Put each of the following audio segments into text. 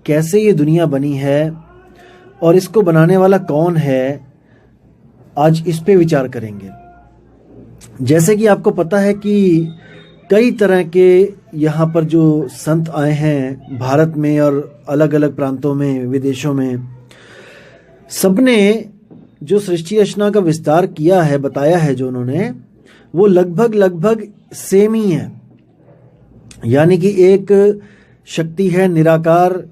कैसे ये दुनिया बनी है और इसको बनाने वाला कौन है, आज इस पे विचार करेंगे। जैसे कि आपको पता है कि कई तरह के यहाँ पर जो संत आए हैं भारत में और अलग अलग प्रांतों में, विदेशों में, सबने जो सृष्टि रचना का विस्तार किया है, बताया है जो उन्होंने, वो लगभग लगभग सेम ही है। यानी कि एक शक्ति है निराकार,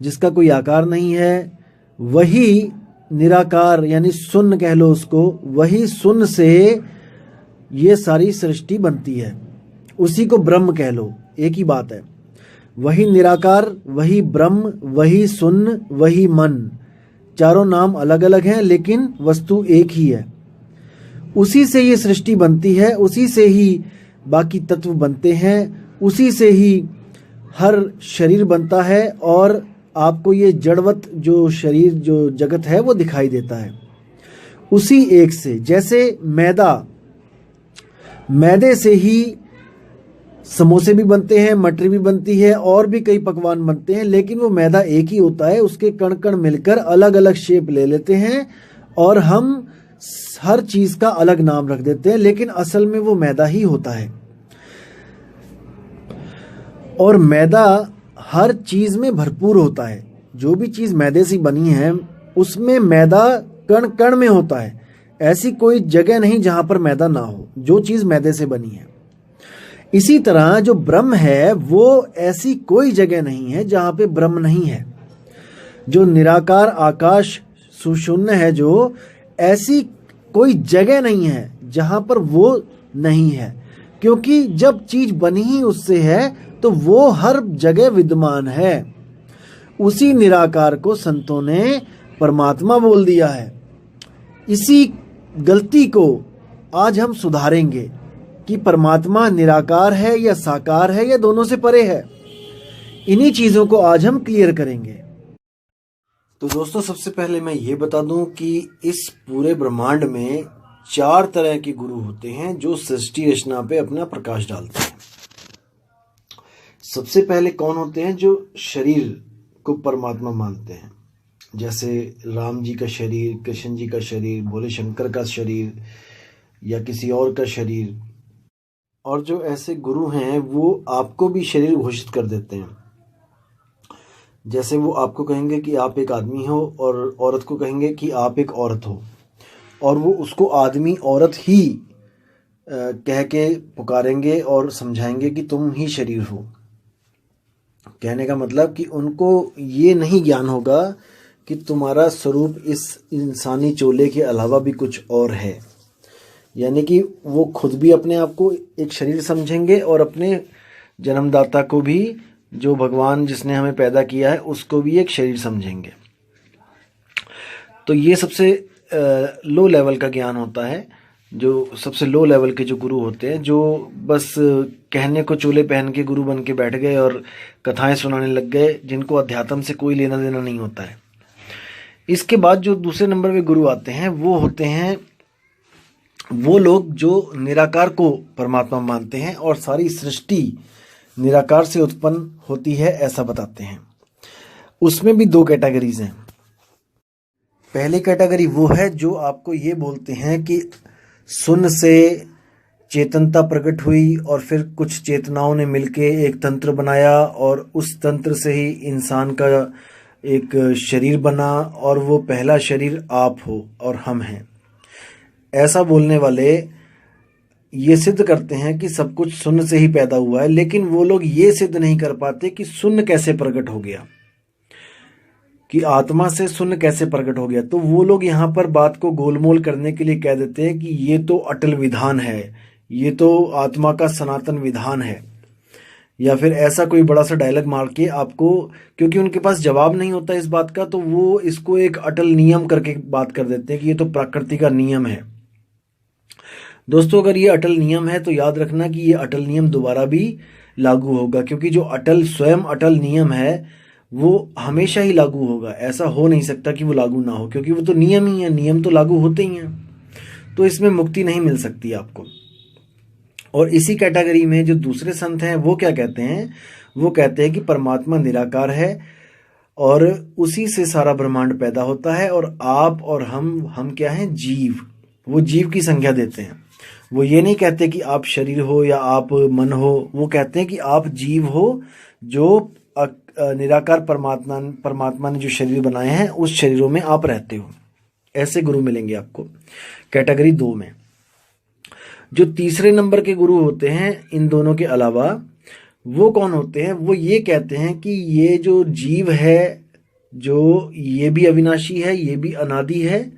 जिसका कोई आकार नहीं है, वही निराकार यानी शून्य कह लो उसको, वही शून्य से ये सारी सृष्टि बनती है, उसी को ब्रह्म कह लो, एक ही बात है। वही निराकार, वही ब्रह्म, वही शून्य, वही मन, चारों नाम अलग अलग हैं लेकिन वस्तु एक ही है। उसी से ये सृष्टि बनती है, उसी से ही बाकी तत्व बनते हैं, उसी से ही हर शरीर बनता है और आपको ये जड़वत जो शरीर, जो जगत है, वो दिखाई देता है उसी एक से। जैसे मैदे से ही समोसे भी बनते हैं, मटरी भी बनती है और भी कई पकवान बनते हैं, लेकिन वो मैदा एक ही होता है। उसके कण कण मिलकर अलग अलग शेप ले लेते हैं और हम हर चीज का अलग नाम रख देते हैं, लेकिन असल में वो मैदा ही होता है। और मैदा हर चीज में भरपूर होता है। जो भी चीज मैदे से बनी है उसमें मैदा कण कण में होता है। ऐसी कोई जगह नहीं जहां पर मैदा ना हो, जो चीज मैदे से बनी है। इसी तरह जो ब्रह्म है वो ऐसी कोई जगह नहीं है जहां पे ब्रह्म नहीं है। जो निराकार आकाश सुशून्य है, जो ऐसी कोई जगह नहीं है जहां पर वो नहीं है, क्योंकि जब चीज बनी ही उससे है तो वो हर जगह विद्यमान है। उसी निराकार को संतों ने परमात्मा बोल दिया है। इसी गलती को आज हम सुधारेंगे कि परमात्मा निराकार है या साकार है या दोनों से परे है। इन्हीं चीजों को आज हम क्लियर करेंगे। तो दोस्तों, सबसे पहले मैं ये बता दूं कि इस पूरे ब्रह्मांड में 4 तरह के गुरु होते हैं जो सृष्टि रचना पे अपना प्रकाश डालते हैं। सबसे पहले कौन होते हैं? जो शरीर को परमात्मा मानते हैं, जैसे राम जी का शरीर, कृष्ण जी का शरीर, भोले शंकर का शरीर या किसी और का शरीर। और जो ऐसे गुरु हैं वो आपको भी शरीर घोषित कर देते हैं। जैसे वो आपको कहेंगे कि आप एक आदमी हो और औरत को कहेंगे कि आप एक औरत हो, और वो उसको आदमी औरत ही कह के पुकारेंगे और समझाएंगे कि तुम ही शरीर हो। कहने का मतलब कि उनको ये नहीं ज्ञान होगा कि तुम्हारा स्वरूप इस इंसानी चोले के अलावा भी कुछ और है। यानी कि वो खुद भी अपने आप को एक शरीर समझेंगे और अपने जन्मदाता को भी, जो भगवान जिसने हमें पैदा किया है, उसको भी एक शरीर समझेंगे। तो ये सबसे लो लेवल का ज्ञान होता है। जो सबसे लो लेवल के जो गुरु होते हैं, जो बस कहने को चोले पहन के गुरु बन के बैठ गए और कथाएं सुनाने लग गए, जिनको अध्यात्म से कोई लेना देना नहीं होता है। इसके बाद जो दूसरे नंबर पे गुरु आते हैं वो होते हैं वो लोग जो निराकार को परमात्मा मानते हैं और सारी सृष्टि निराकार से उत्पन्न होती है, ऐसा बताते हैं। उसमें भी 2 कैटेगरीज हैं। पहली कैटेगरी वो है जो आपको ये बोलते हैं कि शून्य से चेतनता प्रकट हुई और फिर कुछ चेतनाओं ने मिलके एक तंत्र बनाया और उस तंत्र से ही इंसान का एक शरीर बना और वो पहला शरीर आप हो और हम हैं। ऐसा बोलने वाले ये सिद्ध करते हैं कि सब कुछ शून्य से ही पैदा हुआ है, लेकिन वो लोग ये सिद्ध नहीं कर पाते कि शून्य कैसे प्रकट हो गया, कि आत्मा से शून्य कैसे प्रकट हो गया। तो वो लोग यहाँ पर बात को गोलमोल करने के लिए कह देते हैं कि ये तो अटल विधान है, ये तो आत्मा का सनातन विधान है, या फिर ऐसा कोई बड़ा सा डायलॉग मार के आपको, क्योंकि उनके पास जवाब नहीं होता इस बात का, तो वो इसको एक अटल नियम करके बात कर देते हैं कि ये तो प्रकृति का नियम है। दोस्तों, अगर ये अटल नियम है तो याद रखना कि ये अटल नियम दोबारा भी लागू होगा, क्योंकि जो अटल स्वयं अटल नियम है वो हमेशा ही लागू होगा। ऐसा हो नहीं सकता कि वो लागू ना हो, क्योंकि वो तो नियम ही है, नियम तो लागू होते ही हैं। तो इसमें मुक्ति नहीं मिल सकती आपको। और इसी कैटेगरी में जो दूसरे संत हैं वो क्या कहते हैं? वो कहते हैं कि परमात्मा निराकार है, और उसी से सारा ब्रह्मांड पैदा होता है। और आप और हम क्या हैं? जीव। वो जीव की संख्या देते हैं। वो ये नहीं कहते कि आप शरीर हो या आप मन हो, वो कहते हैं कि आप जीव हो, जो निराकार परमात्मा ने जो शरीर बनाए हैं उस शरीरों में आप रहते हो। ऐसे गुरु मिलेंगे आपको कैटेगरी 2 में। जो तीसरे नंबर के गुरु होते हैं इन दोनों के अलावा, वो कौन होते हैं? वो ये कहते हैं कि ये जो जीव है, जो ये भी अविनाशी है, ये भी अनादि है,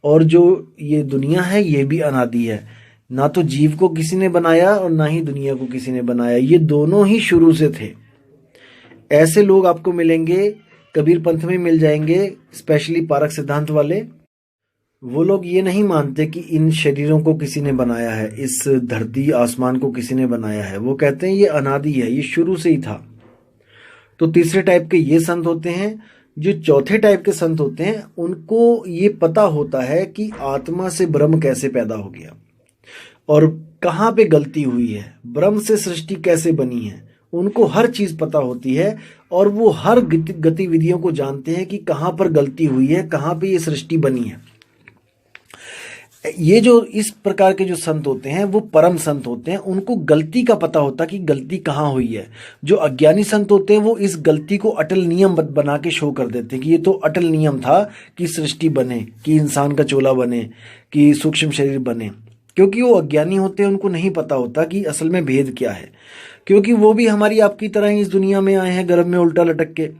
और जो ये दुनिया है ये भी अनादि है। ना तो जीव को किसी ने बनाया और ना ही दुनिया को किसी ने बनाया, ये दोनों ही शुरू से थे। ऐसे लोग आपको मिलेंगे, कबीर पंथ में मिल जाएंगे, स्पेशली पारक सिद्धांत वाले। वो लोग ये नहीं मानते कि इन शरीरों को किसी ने बनाया है, इस धरती आसमान को किसी ने बनाया है। वो कहते हैं ये अनादि है, ये शुरू से ही था। तो तीसरे टाइप के ये संत होते हैं। जो चौथे टाइप के संत होते हैं उनको ये पता होता है कि आत्मा से ब्रह्म कैसे पैदा हो गया और कहाँ पे गलती हुई है, ब्रह्म से सृष्टि कैसे बनी है। उनको हर चीज पता होती है और वो हर गतिविधियों को जानते हैं कि कहाँ पर गलती हुई है, कहाँ पे ये सृष्टि बनी है। ये जो इस प्रकार के जो संत होते हैं वो परम संत होते हैं। उनको गलती का पता होता कि गलती कहाँ हुई है। जो अज्ञानी संत होते हैं वो इस गलती को अटल नियम बना के शो कर देते हैं कि ये तो अटल नियम था कि सृष्टि बने, कि इंसान का चोला बने, कि सूक्ष्म शरीर बने। क्योंकि वो अज्ञानी होते हैं, उनको नहीं पता होता कि असल में भेद क्या है। क्योंकि वो भी हमारी आपकी तरह ही इस दुनिया में आए हैं गर्भ में उल्टा लटक के।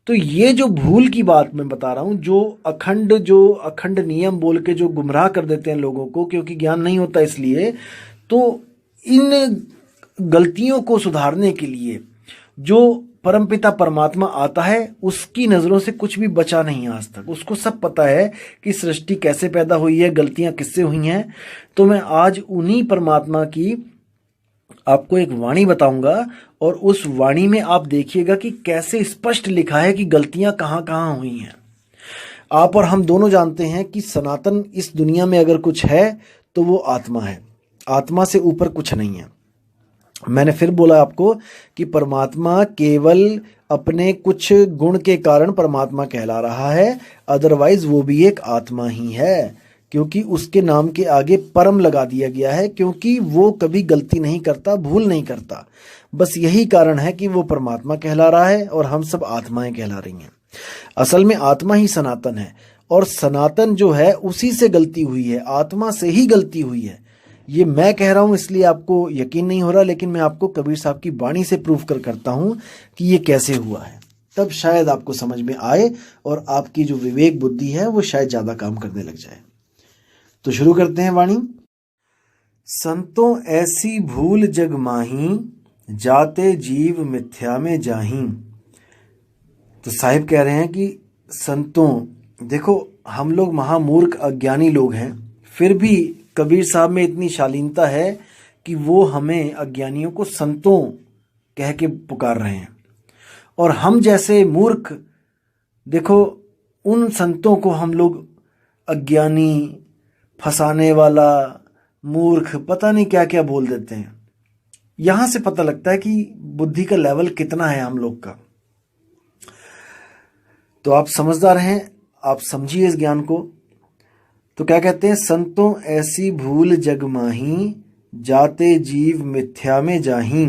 तो ये जो भूल की बात मैं बता रहा हूँ, जो अखंड नियम बोल के जो गुमराह कर देते हैं लोगों को, क्योंकि ज्ञान नहीं होता इसलिए। तो इन गलतियों को सुधारने के लिए जो परमपिता परमात्मा आता है उसकी नज़रों से कुछ भी बचा नहीं आज तक। उसको सब पता है कि सृष्टि कैसे पैदा हुई है, गलतियां किससे हुई हैं। तो मैं आज उन्हीं परमात्मा की आपको एक वाणी बताऊंगा और उस वाणी में आप देखिएगा कि कैसे स्पष्ट लिखा है कि गलतियां कहाँ कहाँ हुई हैं। आप और हम दोनों जानते हैं कि सनातन इस दुनिया में अगर कुछ है तो वो आत्मा है। आत्मा से ऊपर कुछ नहीं है। मैंने फिर बोला आपको कि परमात्मा केवल अपने कुछ गुण के कारण परमात्मा कहला रहा है, अदरवाइज वो भी एक आत्मा ही है। क्योंकि उसके नाम के आगे परम लगा दिया गया है, क्योंकि वो कभी गलती नहीं करता, भूल नहीं करता। बस यही कारण है कि वो परमात्मा कहला रहा है और हम सब आत्माएं कहला रही हैं। असल में आत्मा ही सनातन है, और सनातन जो है उसी से गलती हुई है, आत्मा से ही गलती हुई है। ये मैं कह रहा हूं इसलिए आपको यकीन नहीं हो रहा, लेकिन मैं आपको कबीर साहब की वाणी से प्रूफ करता हूं कि ये कैसे हुआ है। तब शायद आपको समझ में आए और आपकी जो विवेक बुद्धि है वो शायद ज्यादा काम करने लग जाए। तो शुरू करते हैं वाणी। संतों ऐसी भूल जग माही, जाते जीव मिथ्या में जाही। तो साहिब कह रहे हैं कि संतों, देखो हम लोग महामूर्ख अज्ञानी लोग हैं, फिर भी कबीर साहब में इतनी शालीनता है कि वो हमें अज्ञानियों को संतों कह के पुकार रहे हैं। और हम जैसे मूर्ख, देखो उन संतों को हम लोग अज्ञानी, फंसाने वाला, मूर्ख, पता नहीं क्या क्या बोल देते हैं। यहां से पता लगता है कि बुद्धि का लेवल कितना है हम लोग का। तो आप समझदार हैं, आप समझिए इस ज्ञान को। तो क्या कहते हैं? संतों ऐसी भूल जग माही, जाते जीव मिथ्या में जाही।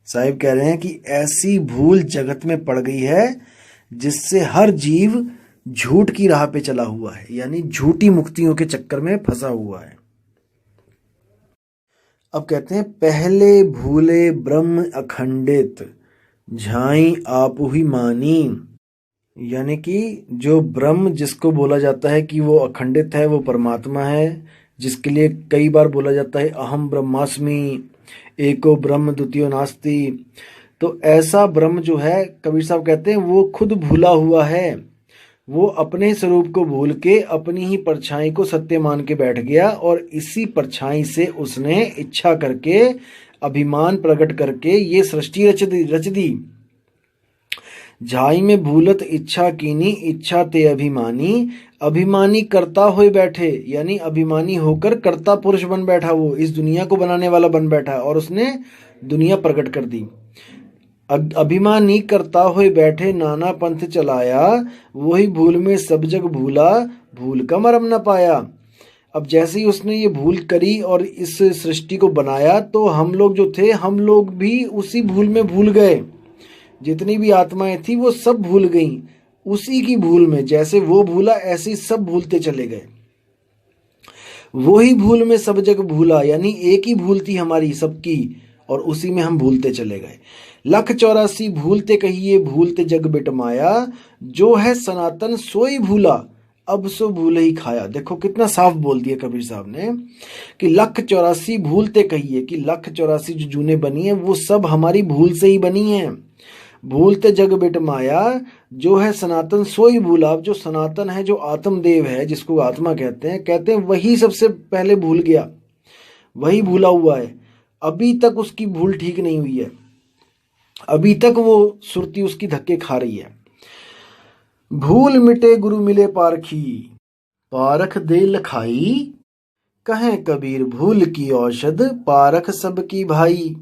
साहिब कह रहे हैं कि ऐसी भूल जगत में पड़ गई है जिससे हर जीव झूठ की राह पे चला हुआ है, यानी झूठी मुक्तियों के चक्कर में फंसा हुआ है। अब कहते हैं पहले भूले ब्रह्म अखंडित, झाई आप ही मानी। यानी कि जो ब्रह्म जिसको बोला जाता है कि वो अखंडित है, वो परमात्मा है, जिसके लिए कई बार बोला जाता है अहम ब्रह्मास्मि, एको ब्रह्म द्वितीयो नास्ति। तो ऐसा ब्रह्म जो है, कबीर साहब कहते हैं वो खुद भूला हुआ है। वो अपने स्वरूप को भूल के अपनी ही परछाई को सत्य मान के बैठ गया, और इसी परछाई से उसने इच्छा करके, अभिमान प्रकट करके ये सृष्टि रच दी। झाई में भूलत इच्छा कीनी, इच्छा ते अभिमानी। अभिमानी करता हुए बैठे, यानी अभिमानी होकर कर्ता पुरुष बन बैठा, वो इस दुनिया को बनाने वाला बन बैठा और उसने दुनिया प्रकट कर दी। अभिमानी करता हुए बैठे नाना पंथ चलाया, वही भूल में सब जग भूला, भूल का मरम न पाया। अब जैसे ही उसने ये भूल करी और इस सृष्टि को बनाया, तो हम लोग जो थे, हम लोग भी उसी भूल में भूल गए। जितनी भी आत्माएं थी वो सब भूल गईं उसी की भूल में। जैसे वो भूला ऐसे ही सब भूलते चले गए। वही भूल में सब जग भूला, यानी एक ही भूल थी हमारी सबकी, और उसी में हम भूलते चले गए। 184 भूलते कहिए, भूलते जग बिटमाया, जो है सनातन सोई भूला, अब सो भूल ही खाया। देखो कितना साफ बोल दिया कबीर साहब ने कि 184 भूलते कहिए, कि 184 जो जूने बनी है वो सब हमारी भूल से ही बनी है। भूलते जग बिटमाया, जो है सनातन सोई भूला। अब जो सनातन है, जो आत्मदेव है, जिसको आत्मा कहते हैं वही सबसे पहले भूल गया, वही भूला हुआ है। अभी तक उसकी भूल ठीक नहीं हुई है, अभी तक वो सुरती उसकी धक्के खा रही है। भूल मिटे गुरु मिले पारखी, पारख दे लखाई, कहें कबीर भूल की औषध, पारख सबकी भाई।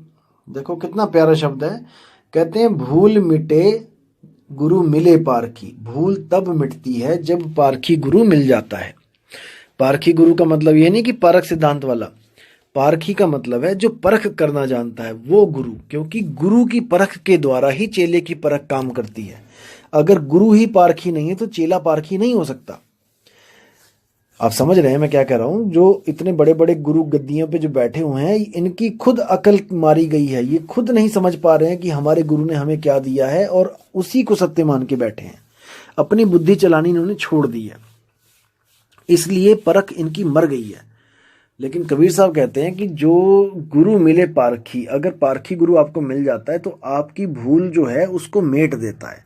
देखो कितना प्यारा शब्द है। कहते हैं भूल मिटे गुरु मिले पारखी। भूल तब मिटती है जब पारखी गुरु मिल जाता है। पारखी गुरु का मतलब ये नहीं कि परख सिद्धांत वाला, पारखी का मतलब है जो परख करना जानता है वो गुरु, क्योंकि गुरु की परख के द्वारा ही चेले की परख काम करती है। अगर गुरु ही पारखी नहीं है तो चेला पारखी नहीं हो सकता। आप समझ रहे हैं मैं क्या कह रहा हूं? जो इतने बड़े बड़े गुरु गद्दियों पे जो बैठे हुए हैं, इनकी खुद अकल मारी गई है। ये खुद नहीं समझ पा रहे हैं कि हमारे गुरु ने हमें क्या दिया है, और उसी को सत्य मान के बैठे हैं। अपनी बुद्धि चलानी इन्होंने छोड़ दी है, इसलिए परख इनकी मर गई है। लेकिन कबीर साहब कहते हैं कि जो गुरु मिले पारखी, अगर पारखी गुरु आपको मिल जाता है तो आपकी भूल जो है उसको मेट देता है,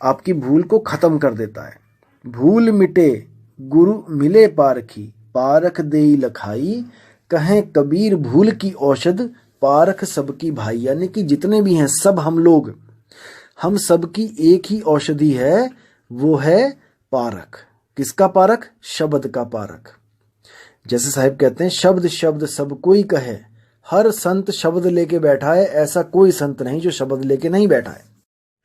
आपकी भूल को खत्म कर देता है। भूल मिटे गुरु मिले पारखी, पारख देई लखाई, कहें कबीर भूल की औषध, पारख सबकी भाई। यानी कि जितने भी हैं सब हम लोग, हम सबकी एक ही औषधि है, वो है पारख। किसका पारख? शब्द का पारख। जैसे साहिब कहते हैं, शब्द शब्द सब कोई कहे, हर संत शब्द लेके बैठा है, ऐसा कोई संत नहीं जो शब्द लेके नहीं बैठा है।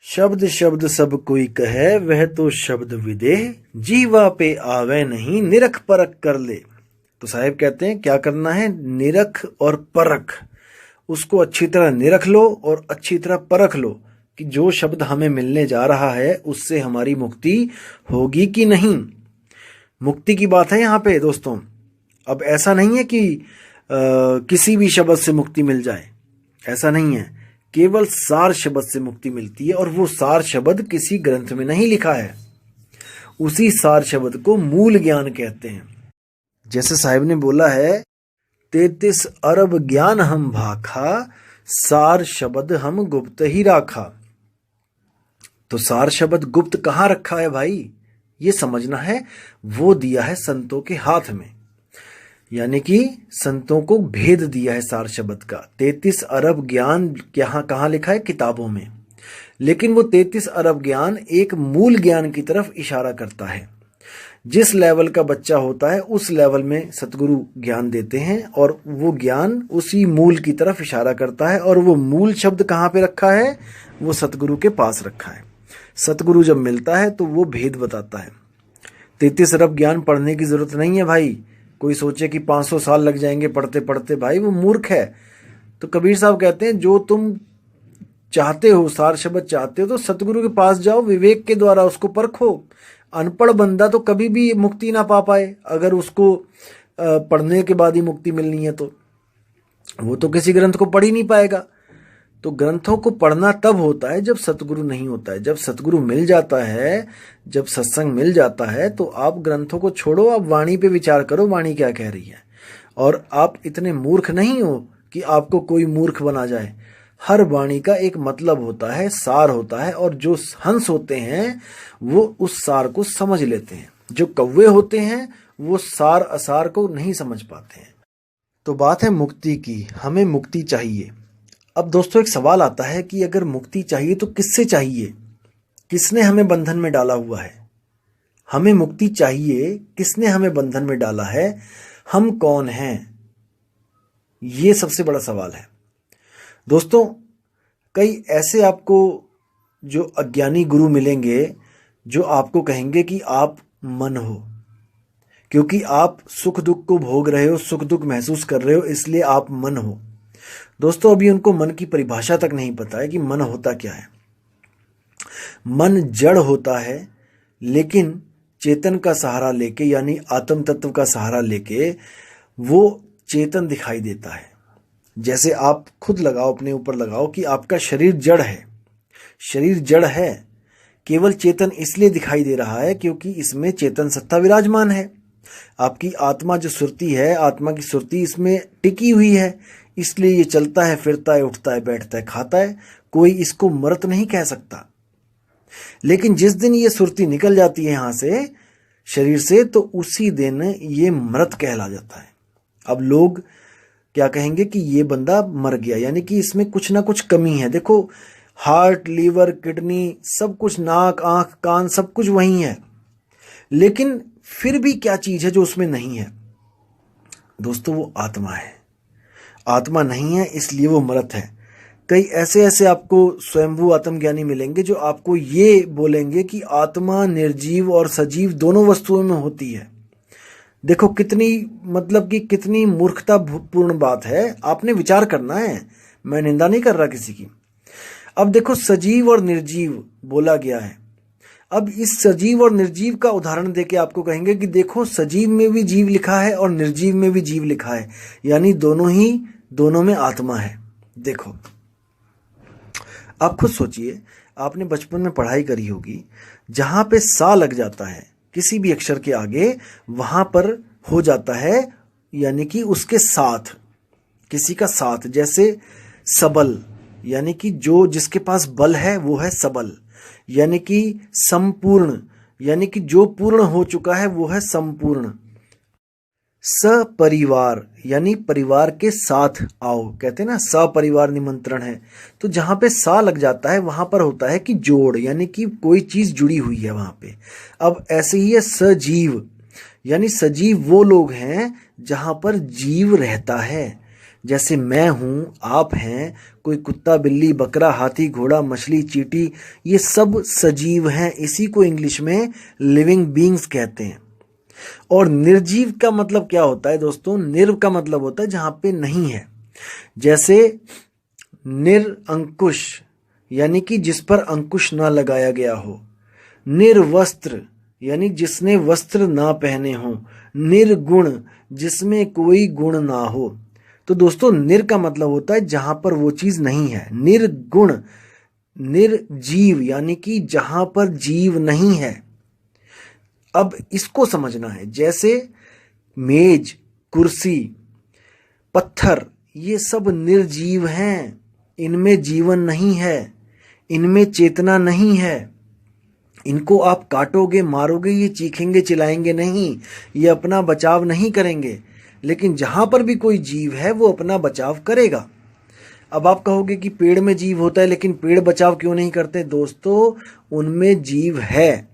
शब्द शब्द सब कोई कहे, वह तो शब्द विदेह, जीवा पे आवे नहीं, निरख परख कर ले। तो साहिब कहते हैं क्या करना है? निरख और परख, उसको अच्छी तरह निरख लो और अच्छी तरह परख लो कि जो शब्द हमें मिलने जा रहा है उससे हमारी मुक्ति होगी कि नहीं। मुक्ति की बात है यहाँ पे दोस्तों। अब ऐसा नहीं है कि किसी भी शब्द से मुक्ति मिल जाए, ऐसा नहीं है। केवल सार शब्द से मुक्ति मिलती है, और वो सार शब्द किसी ग्रंथ में नहीं लिखा है। उसी सार शब्द को मूल ज्ञान कहते हैं। जैसे साहिब ने बोला है, 33 अरब ज्ञान हम भाखा, सार शब्द हम गुप्त ही राखा। तो सार शब्द गुप्त कहाँ रखा है भाई? ये समझना है। वो दिया है संतों के हाथ में, यानी कि संतों को भेद दिया है सार शब्द का। 33 अरब ज्ञान कहाँ लिखा है? किताबों में। लेकिन वो 33 अरब ज्ञान एक मूल ज्ञान की तरफ इशारा करता है। जिस लेवल का बच्चा होता है उस लेवल में सतगुरु ज्ञान देते हैं, और वो ज्ञान उसी मूल की तरफ इशारा करता है। और वो मूल शब्द कहाँ पे रखा है? वो सतगुरु के पास रखा है। सतगुरु जब मिलता है तो वो भेद बताता है। 33 अरब ज्ञान पढ़ने की जरूरत नहीं है भाई। कोई सोचे कि 500 साल लग जाएंगे पढ़ते पढ़ते, भाई वो मूर्ख है। तो कबीर साहब कहते हैं जो तुम चाहते हो, सार शब्द चाहते हो, तो सतगुरु के पास जाओ, विवेक के द्वारा उसको परखो। अनपढ़ बंदा तो कभी भी मुक्ति ना पा पाए। अगर उसको पढ़ने के बाद ही मुक्ति मिलनी है तो वो तो किसी ग्रंथ को पढ़ ही नहीं पाएगा। तो ग्रंथों को पढ़ना तब होता है जब सतगुरु नहीं होता है। जब सतगुरु मिल जाता है, जब सत्संग मिल जाता है, तो आप ग्रंथों को छोड़ो, आप वाणी पे विचार करो, वाणी क्या कह रही है। और आप इतने मूर्ख नहीं हो कि आपको कोई मूर्ख बना जाए। हर वाणी का एक मतलब होता है, सार होता है, और जो हंस होते हैं वो उस सार को समझ लेते हैं। जो कौवे होते हैं वो सार असार को नहीं समझ पाते हैं। तो बात है मुक्ति की, हमें मुक्ति चाहिए। अब दोस्तों एक सवाल आता है कि अगर मुक्ति चाहिए तो किससे चाहिए? किसने हमें बंधन में डाला हुआ है? हमें मुक्ति चाहिए, किसने हमें बंधन में डाला है? हम कौन हैं? ये सबसे बड़ा सवाल है दोस्तों। कई ऐसे आपको जो अज्ञानी गुरु मिलेंगे जो आपको कहेंगे कि आप मन हो, क्योंकि आप सुख दुख को भोग रहे हो, सुख दुख महसूस कर रहे हो, इसलिए आप मन हो। दोस्तों अभी उनको मन की परिभाषा तक नहीं पता है कि मन होता क्या है। मन जड़ होता है, लेकिन चेतन का सहारा लेके यानी आत्म तत्व का सहारा लेके वो चेतन दिखाई देता है। जैसे आप खुद लगाओ, अपने ऊपर लगाओ कि आपका शरीर जड़ है। शरीर जड़ है, केवल चेतन इसलिए दिखाई दे रहा है क्योंकि इसमें चेतन सत्ता विराजमान है। आपकी आत्मा जो सुरती है, आत्मा की सुरती इसमें टिकी हुई है, इसलिए ये चलता है, फिरता है, उठता है, बैठता है, खाता है। कोई इसको मृत नहीं कह सकता। लेकिन जिस दिन ये सुरती निकल जाती है यहां से, शरीर से, तो उसी दिन ये मृत कहला जाता है। अब लोग क्या कहेंगे कि ये बंदा मर गया, यानी कि इसमें कुछ ना कुछ कमी है। देखो हार्ट, लीवर, किडनी, सब कुछ, नाक, आंख, कान, सब कुछ वही है, लेकिन फिर भी क्या चीज है जो उसमें नहीं है? दोस्तों वो आत्मा है। आत्मा नहीं है इसलिए वो मृत है। कई ऐसे आपको स्वयंभू आत्मज्ञानी मिलेंगे जो आपको ये बोलेंगे कि आत्मा निर्जीव और सजीव दोनों वस्तुओं में होती है। देखो कितनी, मतलब कि कितनी मूर्खतापूर्ण बात है। आपने विचार करना है, मैं निंदा नहीं कर रहा किसी की। अब देखो सजीव और निर्जीव बोला गया है। अब इस सजीव और निर्जीव का उदाहरण देके आपको कहेंगे कि देखो सजीव में भी जीव लिखा है और निर्जीव में भी जीव लिखा है, यानी दोनों में आत्मा है। देखो आप खुद सोचिए, आपने बचपन में पढ़ाई करी होगी, जहां पे सा लग जाता है किसी भी अक्षर के आगे, वहां पर हो जाता है यानी कि उसके साथ, किसी का साथ। जैसे सबल, यानी कि जो जिसके पास बल है वो है सबल, यानी कि संपूर्ण, यानी कि जो पूर्ण हो चुका है वो है संपूर्ण। सपरिवार, यानी परिवार के साथ आओ, कहते हैं ना सपरिवार निमंत्रण है। तो जहां पे सा लग जाता है वहां पर होता है कि जोड़, यानी कि कोई चीज जुड़ी हुई है वहां पे। अब ऐसे ही है सजीव, यानी सजीव वो लोग हैं जहां पर जीव रहता है। जैसे मैं हूं, आप हैं, कोई कुत्ता, बिल्ली, बकरा, हाथी, घोड़ा, मछली, चींटी, ये सब सजीव हैं। इसी को इंग्लिश में लिविंग बीइंग्स कहते हैं। और निर्जीव का मतलब क्या होता है दोस्तों? निर्व का मतलब होता है जहां पे नहीं है। जैसे निरअंकुश, यानी कि जिस पर अंकुश ना लगाया गया हो। निर्वस्त्र, यानी जिसने वस्त्र ना पहने हो। निर्गुण, जिसमें कोई गुण ना हो। तो दोस्तों निर का मतलब होता है जहां पर वो चीज नहीं है। निर्गुण, निर्जीव, यानी कि जहां पर जीव नहीं है। अब इसको समझना है। जैसे मेज, कुर्सी, पत्थर, ये सब निर्जीव हैं, इनमें जीवन नहीं है, इनमें चेतना नहीं है। इनको आप काटोगे, मारोगे, ये चीखेंगे, चिल्लाएंगे नहीं, ये अपना बचाव नहीं करेंगे। लेकिन जहां पर भी कोई जीव है वो अपना बचाव करेगा। अब आप कहोगे कि पेड़ में जीव होता है, लेकिन पेड़ बचाव क्यों नहीं करते? दोस्तों उनमें जीव है,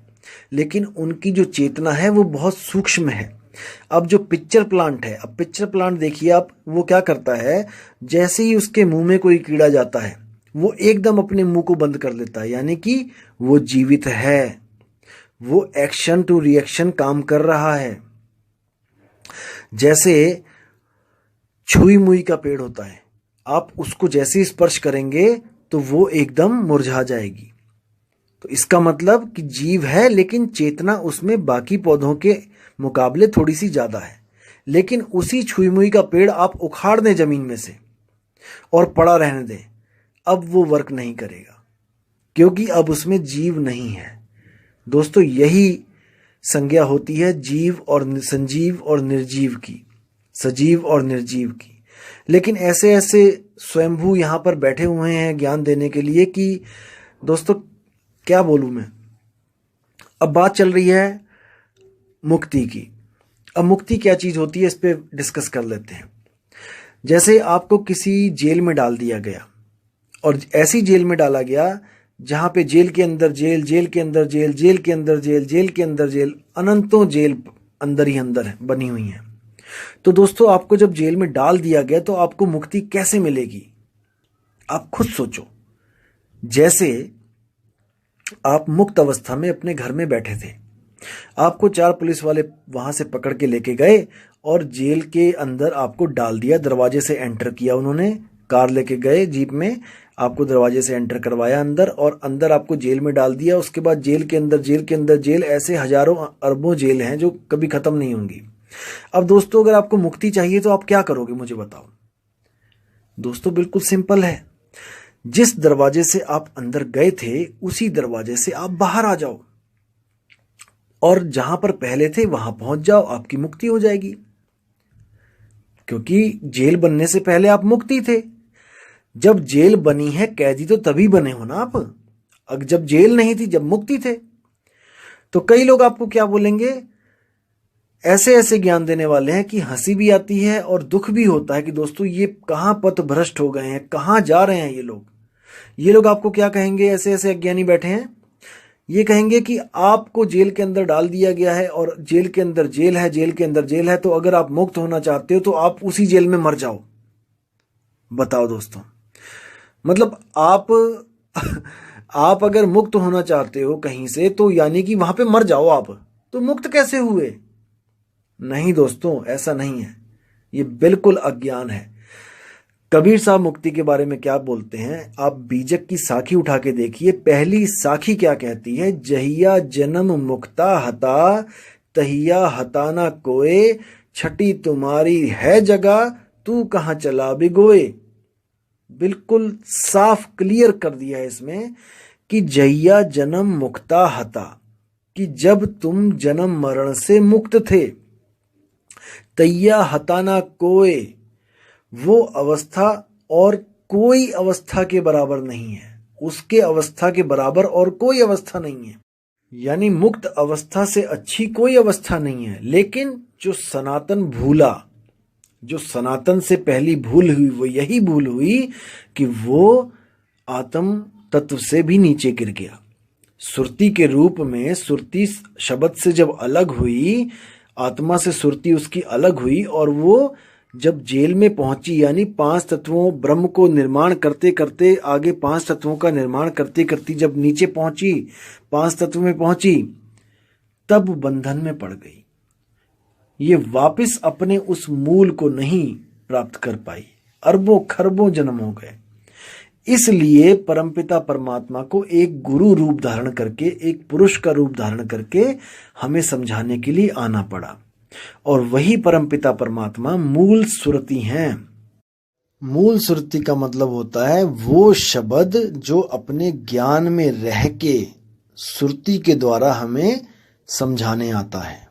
लेकिन उनकी जो चेतना है वो बहुत सूक्ष्म है। अब जो पिक्चर प्लांट है, अब पिक्चर प्लांट देखिए आप, वो क्या करता है, जैसे ही उसके मुंह में कोई कीड़ा जाता है वो एकदम अपने मुंह को बंद कर लेता है, यानी कि वो जीवित है, वो एक्शन टू रिएक्शन काम कर रहा है। जैसे छुई मुई का पेड़ होता है, आप उसको जैसे ही स्पर्श करेंगे तो वो एकदम मुरझा जाएगी। तो इसका मतलब कि जीव है, लेकिन चेतना उसमें बाकी पौधों के मुकाबले थोड़ी सी ज्यादा है। लेकिन उसी छुई मुई का पेड़ आप उखाड़ दें जमीन में से और पड़ा रहने दें, अब वो वर्क नहीं करेगा, क्योंकि अब उसमें जीव नहीं है। दोस्तों यही संज्ञा होती है जीव और संजीव और निर्जीव की, सजीव और निर्जीव की। लेकिन ऐसे स्वयंभू यहां पर बैठे हुए हैं ज्ञान देने के लिए कि दोस्तों क्या बोलूं मैं। अब बात चल रही है मुक्ति की। अब मुक्ति क्या चीज होती है, इस पे डिस्कस कर लेते हैं। जैसे आपको किसी जेल में डाल दिया गया, और ऐसी जेल में डाला गया जहां पे जेल के अंदर जेल, जेल के अंदर जेल, जेल के अंदर जेल, जेल के अंदर जेल, अनंतों जेल अंदर ही अंदर है, बनी हुई है। तो दोस्तों आपको जब जेल में डाल दिया गया तो आपको मुक्ति कैसे मिलेगी? आप खुद सोचो। जैसे आप मुक्त अवस्था में अपने घर में बैठे थे, आपको 4 पुलिस वाले वहां से पकड़ के लेके गए और जेल के अंदर आपको डाल दिया। दरवाजे से एंटर किया उन्होंने, कार लेके गए जीप में, आपको दरवाजे से एंटर करवाया अंदर और अंदर आपको जेल में डाल दिया। उसके बाद जेल के अंदर जेल, ऐसे हजारों अरबों जेल हैं जो कभी खत्म नहीं होंगी। अब दोस्तों, अगर आपको मुक्ति चाहिए तो आप क्या करोगे, मुझे बताओ। दोस्तों बिल्कुल सिंपल है, जिस दरवाजे से आप अंदर गए थे उसी दरवाजे से आप बाहर आ जाओ और जहां पर पहले थे वहां पहुंच जाओ, आपकी मुक्ति हो जाएगी। क्योंकि जेल बनने से पहले आप मुक्ति थे। जब जेल बनी है, कैदी तो तभी बने हो ना आप, अगर जब जेल नहीं थी, जब मुक्ति थे। तो कई लोग आपको क्या बोलेंगे, ऐसे ऐसे ज्ञान देने वाले हैं कि हंसी भी आती है और दुख भी होता है कि दोस्तों ये कहां पथ भ्रष्ट हो गए हैं, कहां जा रहे हैं ये लोग। ये लोग आपको क्या कहेंगे, ऐसे ऐसे अज्ञानी बैठे हैं, ये कहेंगे कि आपको जेल के अंदर डाल दिया गया है और जेल के अंदर जेल है, जेल के अंदर जेल है, तो अगर आप मुक्त होना चाहते हो तो आप उसी जेल में मर जाओ। बताओ दोस्तों, मतलब आप अगर मुक्त होना चाहते हो कहीं से तो यानी कि वहां पे मर जाओ आप, तो मुक्त कैसे हुए। नहीं दोस्तों, ऐसा नहीं है, ये बिल्कुल अज्ञान है। कबीर साहब मुक्ति के बारे में क्या बोलते हैं, आप बीजक की साखी उठा के देखिए। पहली साखी क्या कहती है, जहिया जन्म मुक्ता हता तहिया हताना कोय, छठी तुम्हारी है जगह तू कहां चला बिगोए। बिल्कुल साफ क्लियर कर दिया है इसमें कि जहिया जन्म मुक्ता हता, कि जब तुम जन्म मरण से मुक्त थे, तैया हताना कोय, वो अवस्था और कोई अवस्था के बराबर नहीं है, उसके अवस्था के बराबर और कोई अवस्था नहीं है। यानी मुक्त अवस्था से अच्छी कोई अवस्था नहीं है। लेकिन जो सनातन भूला, जो सनातन से पहली भूल हुई, वो यही भूल हुई कि वो आत्म तत्व से भी नीचे गिर गया। सुरती के रूप में, सुरती शब्द से जब अलग हुई, आत्मा से सुरती उसकी अलग हुई और वो जब जेल में पहुंची, यानी 5 तत्वों ब्रह्म को निर्माण करते करते, आगे 5 तत्वों का निर्माण करते करते जब नीचे पहुंची, 5 तत्व में पहुंची, तब बंधन में पड़ गई। ये वापस अपने उस मूल को नहीं प्राप्त कर पाई, अरबों खरबों जन्म हो गए। इसलिए परमपिता परमात्मा को एक गुरु रूप धारण करके, एक पुरुष का रूप धारण करके हमें समझाने के लिए आना पड़ा। और वही परमपिता परमात्मा मूल सुरति हैं। मूल सुरति का मतलब होता है वो शब्द जो अपने ज्ञान में रह के सुरति के द्वारा हमें समझाने आता है।